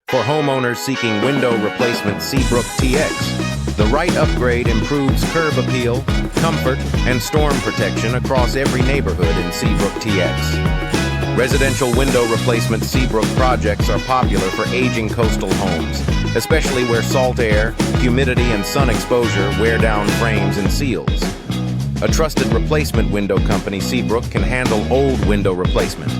For homeowners seeking window replacement Seabrook TX, the right upgrade improves curb appeal, comfort, and storm protection across every neighborhood in Seabrook TX. Residential window replacement Seabrook projects are popular for aging coastal homes, especially where salt air, humidity, and sun exposure wear down frames and seals. A trusted replacement window company, Seabrook, can handle old window replacement.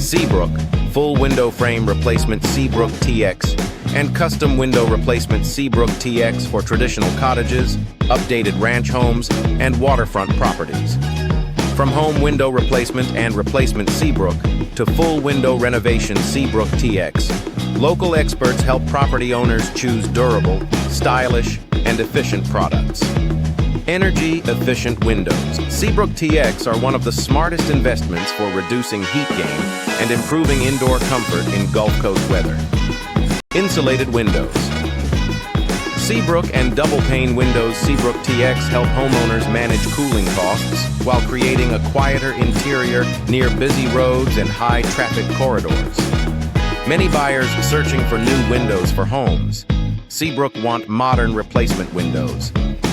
Seabrook, full window frame replacement Seabrook TX, and custom window replacement Seabrook TX for traditional cottages, updated ranch homes, and waterfront properties. From home window replacement and replacement Seabrook to full window renovation Seabrook TX, local experts help property owners choose durable, stylish, and efficient products. Energy-efficient windows. Seabrook TX are one of the smartest investments for reducing heat gain and improving indoor comfort in Gulf Coast weather. Insulated windows. Seabrook and double-pane windows Seabrook TX help homeowners manage cooling costs while creating a quieter interior near busy roads and high-traffic corridors. Many buyers searching for new windows for homes. Seabrook want modern replacement windows.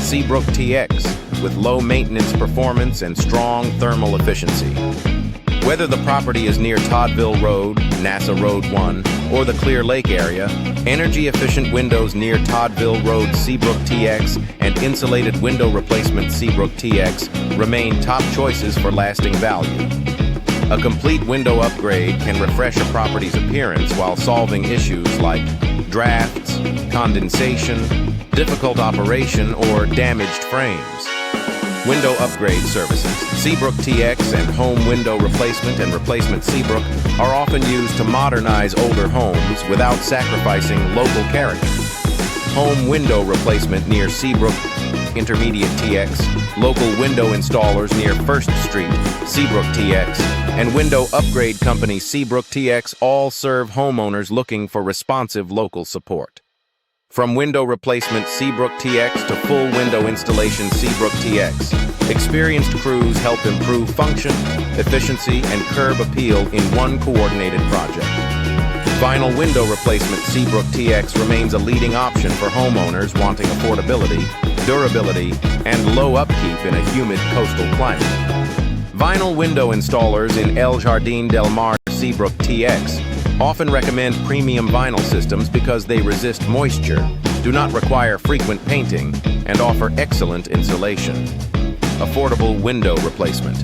Seabrook TX, with low maintenance performance and strong thermal efficiency. Whether the property is near Toddville Road, NASA Road 1, or the Clear Lake area, energy-efficient windows near Toddville Road Seabrook TX and insulated window replacement Seabrook TX remain top choices for lasting value. A complete window upgrade can refresh a property's appearance while solving issues like drafts, condensation, difficult operation, or damaged frames. Window upgrade services. Seabrook TX and home window replacement and replacement Seabrook are often used to modernize older homes without sacrificing local character. Home window replacement near Seabrook Intermediate TX, local window installers near 1st Street, Seabrook TX, and window upgrade company Seabrook TX all serve homeowners looking for responsive local support. From window replacement Seabrook TX to full window installation Seabrook TX, experienced crews help improve function, efficiency, and curb appeal in one coordinated project. Vinyl window replacement Seabrook TX remains a leading option for homeowners wanting affordability, durability, and low upkeep in a humid coastal climate. Vinyl window installers in El Jardín del Mar Seabrook TX often recommend premium vinyl systems because they resist moisture, do not require frequent painting, and offer excellent insulation. Affordable window replacement.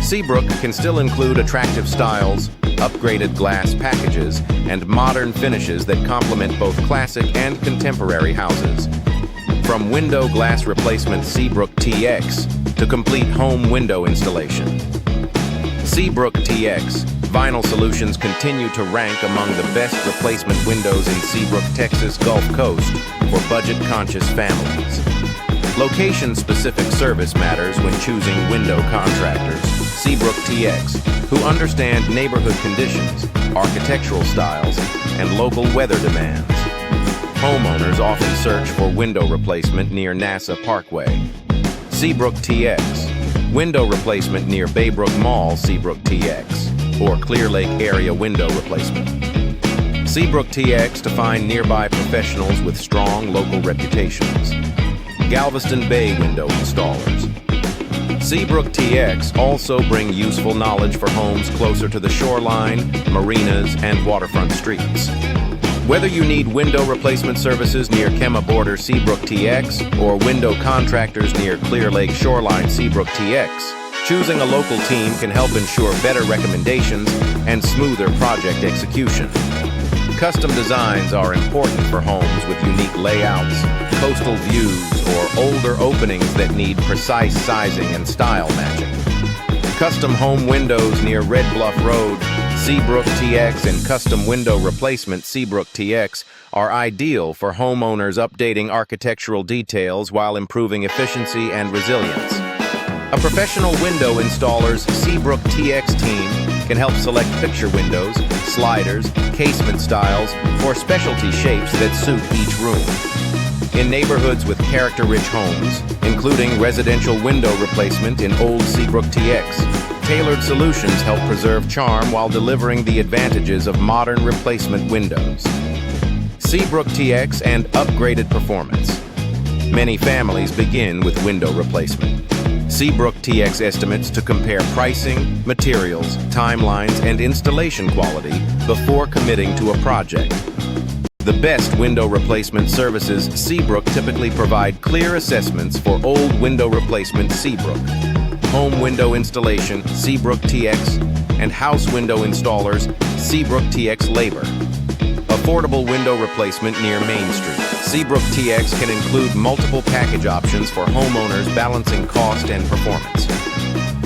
Seabrook can still include attractive styles, upgraded glass packages, and modern finishes that complement both classic and contemporary houses. From window glass replacement Seabrook TX to complete home window installation. Seabrook TX vinyl solutions continue to rank among the best replacement windows in Seabrook, Texas Gulf Coast for budget-conscious families. Location-specific service matters when choosing window contractors. Seabrook TX, who understand neighborhood conditions, architectural styles, and local weather demands. Homeowners often search for window replacement near NASA Parkway. Seabrook TX, window replacement near Baybrook Mall Seabrook TX, or Clear Lake area window replacement. Seabrook TX to find nearby professionals with strong local reputations. Galveston Bay window installers. Seabrook TX also bring useful knowledge for homes closer to the shoreline, marinas, and waterfront streets. Whether you need window replacement services near Kemah Border Seabrook TX or window contractors near Clear Lake Shoreline Seabrook TX, choosing a local team can help ensure better recommendations and smoother project execution. Custom designs are important for homes with unique layouts, coastal views, or older openings that need precise sizing and style matching. Custom home windows near Red Bluff Road, Seabrook TX, and custom window replacement Seabrook TX are ideal for homeowners updating architectural details while improving efficiency and resilience. A professional window installer's Seabrook TX team can help select picture windows, sliders, casement styles, or specialty shapes that suit each room. In neighborhoods with character-rich homes, including residential window replacement in old Seabrook TX, tailored solutions help preserve charm while delivering the advantages of modern replacement windows. Seabrook TX and upgraded performance. Many families begin with window replacement. Seabrook TX estimates to compare pricing, materials, timelines, and installation quality before committing to a project. The best window replacement services Seabrook typically provide clear assessments for old window replacement Seabrook, home window installation Seabrook TX, and house window installers Seabrook TX Labor. Affordable window replacement near Main Street. Seabrook TX can include multiple package options for homeowners balancing cost and performance.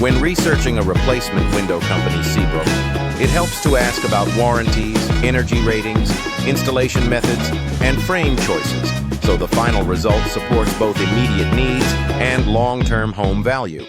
When researching a replacement window company Seabrook, it helps to ask about warranties, energy ratings, installation methods, and frame choices, so the final result supports both immediate needs and long-term home value.